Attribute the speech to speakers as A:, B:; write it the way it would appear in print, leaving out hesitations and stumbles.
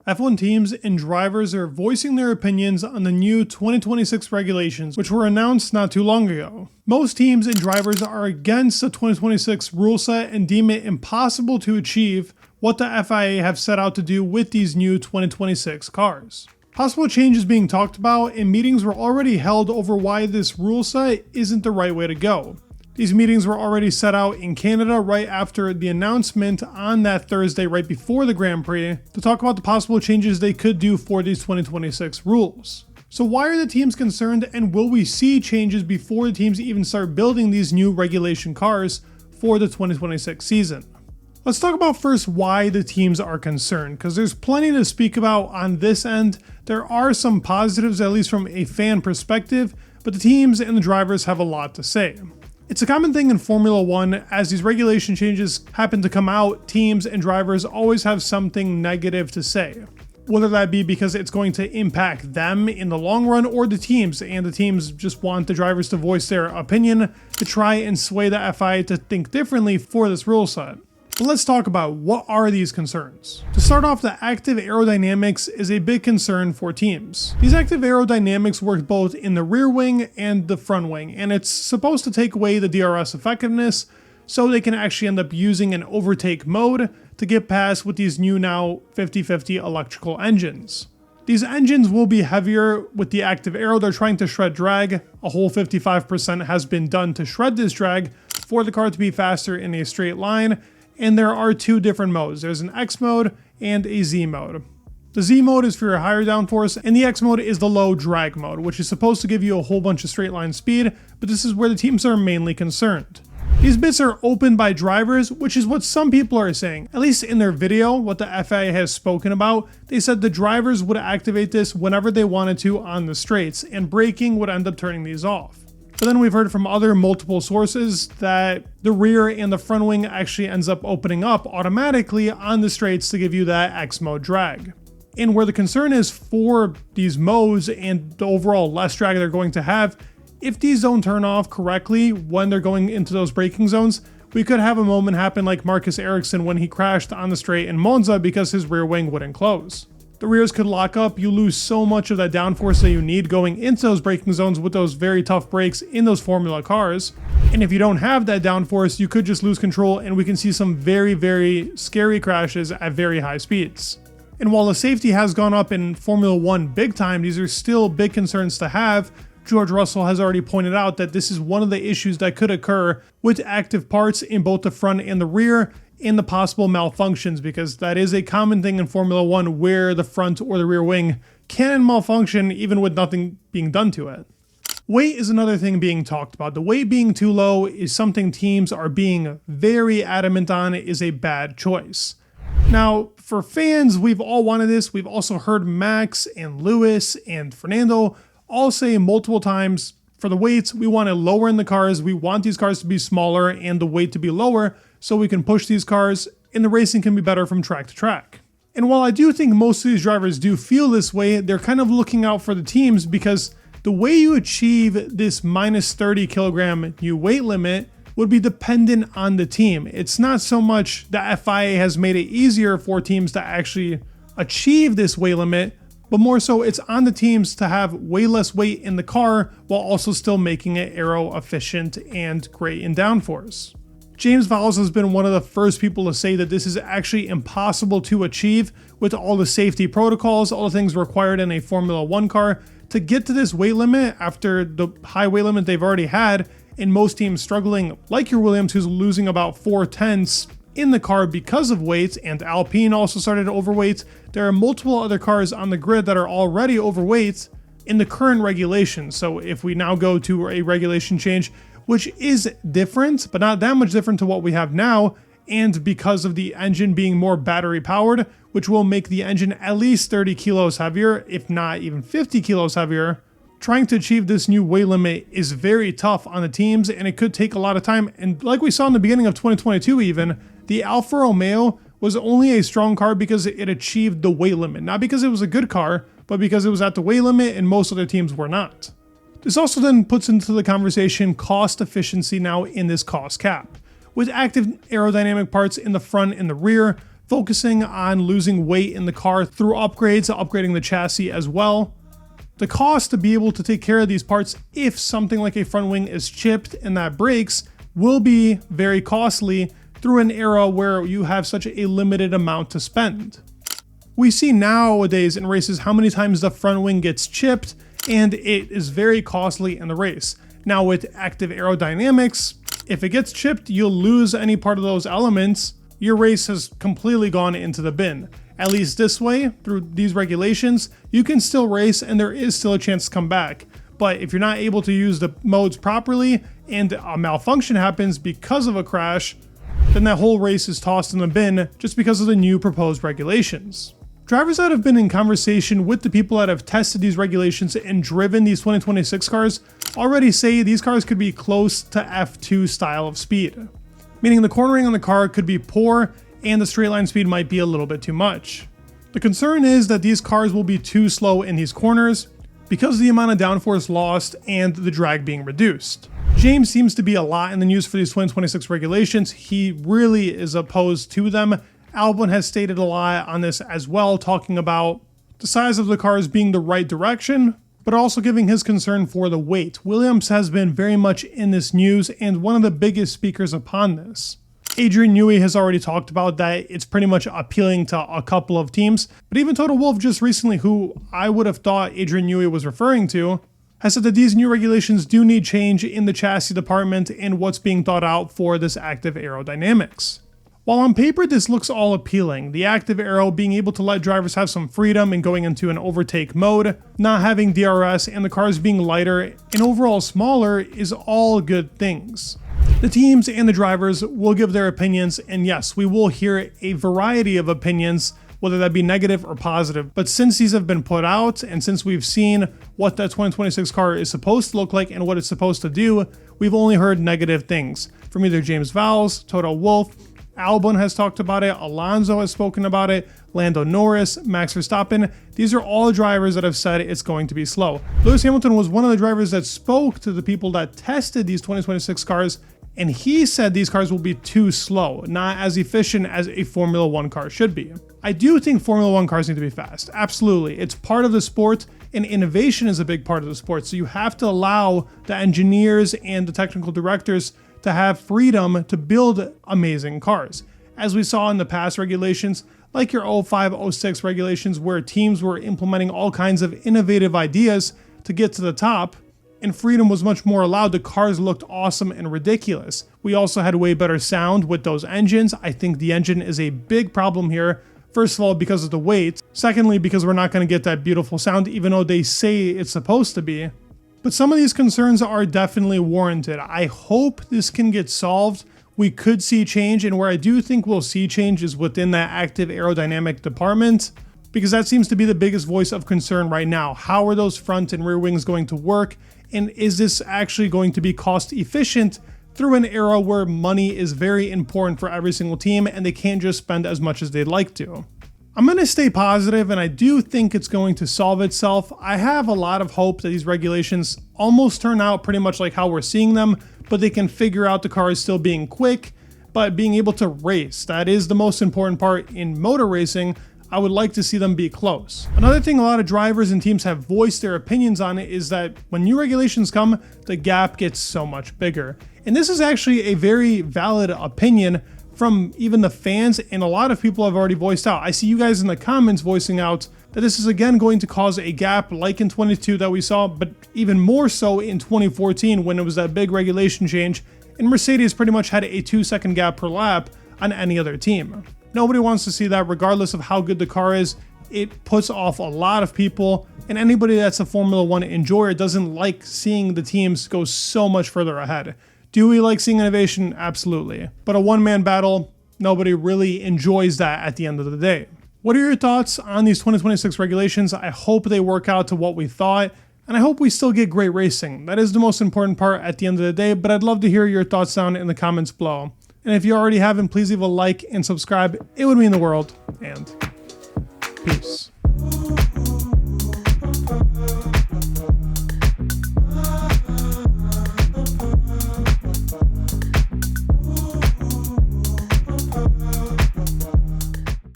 A: F1 teams and drivers are voicing their opinions on the new 2026 regulations, which were announced not too long ago. Most teams and drivers are against the 2026 rule set and deem it impossible to achieve what the FIA have set out to do with these new 2026 cars. Possible changes being talked about, and meetings were already held over why this rule set isn't the right way to go. These meetings were already set out in Canada right after the announcement on that Thursday right before the Grand Prix to talk about the possible changes they could do for these 2026 rules. So why are the teams concerned, and will we see changes before the teams even start building these new regulation cars for the 2026 season? Let's talk about first why the teams are concerned, because there's plenty to speak about on this end. There are some positives, at least from a fan perspective, but the teams and the drivers have a lot to say. It's a common thing in Formula 1, as these regulation changes happen to come out, teams and drivers always have something negative to say. Whether that be because it's going to impact them in the long run or the teams, and the teams just want the drivers to voice their opinion to try and sway the FIA to think differently for this rule set. But let's talk about what are these concerns. To start off, the active aerodynamics is a big concern for teams. These active aerodynamics work both in the rear wing and the front wing, and it's supposed to take away the DRS effectiveness so they can actually end up using an overtake mode to get past with these new now 50/50 electrical engines. These engines will be heavier with the active aero. They're trying to shred drag. A whole 55% has been done to shred this drag for the car to be faster in a straight line. And there are two different modes. There's an X mode and a Z mode. The Z mode is for your higher downforce, and the X mode is the low drag mode, which is supposed to give you a whole bunch of straight line speed, but this is where the teams are mainly concerned. These bits are open by drivers, which is what some people are saying. At least in their video, what the FIA has spoken about, they said the drivers would activate this whenever they wanted to on the straights, and braking would end up turning these off. But then we've heard from other multiple sources that the rear and the front wing actually ends up opening up automatically on the straights to give you that X mode drag. And where the concern is for these modes and the overall less drag they're going to have, if these don't turn off correctly when they're going into those braking zones, we could have a moment happen like Marcus Ericsson when he crashed on the straight in Monza because his rear wing wouldn't close. The rears could lock up, you lose so much of that downforce that you need going into those braking zones with those very tough brakes in those Formula cars. And if you don't have that downforce, you could just lose control, and we can see some very, very scary crashes at very high speeds. And while the safety has gone up in Formula 1 big time, these are still big concerns to have. George Russell has already pointed out that this is one of the issues that could occur with active parts in both the front and the rear, in the possible malfunctions, because that is a common thing in Formula 1 where the front or the rear wing can malfunction even with nothing being done to it. Weight is another thing being talked about. The weight being too low is something teams are being very adamant on is a bad choice. Now, for fans, we've all wanted this. We've also heard Max and Lewis and Fernando all say multiple times, for the weights, we want to lower in the cars. We want these cars to be smaller and the weight to be lower, so we can push these cars and the racing can be better from track to track. And while I do think most of these drivers do feel this way, they're kind of looking out for the teams, because the way you achieve this minus 30 kilogram new weight limit would be dependent on the team. It's not so much the FIA has made it easier for teams to actually achieve this weight limit, but more so it's on the teams to have way less weight in the car while also still making it aero efficient and great in downforce. James Vowles has been one of the first people to say that this is actually impossible to achieve with all the safety protocols, all the things required in a Formula 1 car to get to this weight limit after the high weight limit they've already had, and most teams struggling, like your Williams, who's losing about 4/10 in the car because of weight, and Alpine also started overweight. There are multiple other cars on the grid that are already overweight in the current regulation. So if we now go to a regulation change, which is different, but not that much different to what we have now, and because of the engine being more battery powered, which will make the engine at least 30 kilos heavier, if not even 50 kilos heavier, trying to achieve this new weight limit is very tough on the teams, and it could take a lot of time. And like we saw in the beginning of 2022 even, the Alfa Romeo was only a strong car because it achieved the weight limit. Not because it was a good car, but because it was at the weight limit and most other teams were not. This also then puts into the conversation cost efficiency now in this cost cap. With active aerodynamic parts in the front and the rear, focusing on losing weight in the car through upgrades, upgrading the chassis as well. The cost to be able to take care of these parts, if something like a front wing is chipped and that breaks, will be very costly through an era where you have such a limited amount to spend. We see nowadays in races how many times the front wing gets chipped, and it is very costly in the race. Now with active aerodynamics, if it gets chipped, you'll lose any part of those elements. Your race has completely gone into the bin. At least this way, through these regulations, you can still race and there is still a chance to come back. But if you're not able to use the modes properly and a malfunction happens because of a crash, then that whole race is tossed in the bin just because of the new proposed regulations. Drivers that have been in conversation with the people that have tested these regulations and driven these 2026 cars already say these cars could be close to F2 style of speed, meaning the cornering on the car could be poor and the straight line speed might be a little bit too much. The concern is that these cars will be too slow in these corners because of the amount of downforce lost and the drag being reduced. James seems to be a lot in the news for these 2026 regulations. He really is opposed to them. Albon has stated a lot on this as well, talking about the size of the cars being the right direction, but also giving his concern for the weight. Williams has been very much in this news and one of the biggest speakers upon this. Adrian Newey has already talked about that it's pretty much appealing to a couple of teams, but even Toto Wolff just recently, who I would have thought Adrian Newey was referring to, has said that these new regulations do need change in the chassis department and what's being thought out for this active aerodynamics. While on paper this looks all appealing, the active aero being able to let drivers have some freedom in going into an overtake mode, not having DRS, and the cars being lighter and overall smaller is all good things. The teams and the drivers will give their opinions, and yes, we will hear a variety of opinions, whether that be negative or positive. But since these have been put out, and since we've seen what that 2026 car is supposed to look like and what it's supposed to do, we've only heard negative things from either James Vowles, Toto Wolff, Albon has talked about it, Alonso has spoken about it, Lando Norris, Max Verstappen. These are all drivers that have said it's going to be slow. Lewis Hamilton was one of the drivers that spoke to the people that tested these 2026 cars, and he said these cars will be too slow, not as efficient as a Formula 1 car should be. I do think Formula 1 cars need to be fast. Absolutely. It's part of the sport, and innovation is a big part of the sport. So you have to allow the engineers and the technical directors to have freedom to build amazing cars. As we saw in the past regulations, like your 05, 06 regulations, where teams were implementing all kinds of innovative ideas to get to the top, and freedom was much more allowed. The cars looked awesome and ridiculous. We also had way better sound with those engines. I think the engine is a big problem here. First of all, because of the weight. Secondly, because we're not going to get that beautiful sound, even though they say it's supposed to be. But some of these concerns are definitely warranted. I hope this can get solved. We could see change, and where I do think we'll see change is within that active aerodynamic department, because that seems to be the biggest voice of concern right now. How are those front and rear wings going to work? And is this actually going to be cost efficient through an era where money is very important for every single team and they can't just spend as much as they'd like to? I'm going to stay positive, and I do think it's going to solve itself. I have a lot of hope that these regulations almost turn out pretty much like how we're seeing them, but they can figure out the cars still being quick, but being able to race. That is the most important part in motor racing. I would like to see them be close. Another thing a lot of drivers and teams have voiced their opinions on it is that when new regulations come, the gap gets so much bigger. And this is actually a very valid opinion from even the fans, and a lot of people have already voiced out. I see you guys in the comments voicing out that this is again going to cause a gap like in 22 that we saw, but even more so in 2014 when it was that big regulation change, and Mercedes pretty much had a 2-second gap per lap on any other team. Nobody wants to see that, regardless of how good the car is. It puts off a lot of people, and anybody that's a Formula 1 enjoyer doesn't like seeing the teams go so much further ahead. Do we like seeing innovation? Absolutely. But a one-man battle, nobody really enjoys that at the end of the day. What are your thoughts on these 2026 regulations? I hope they work out to what we thought, and I hope we still get great racing. That is the most important part at the end of the day, but I'd love to hear your thoughts down in the comments below. And if you already haven't, please leave a like and subscribe. It would mean the world, and peace.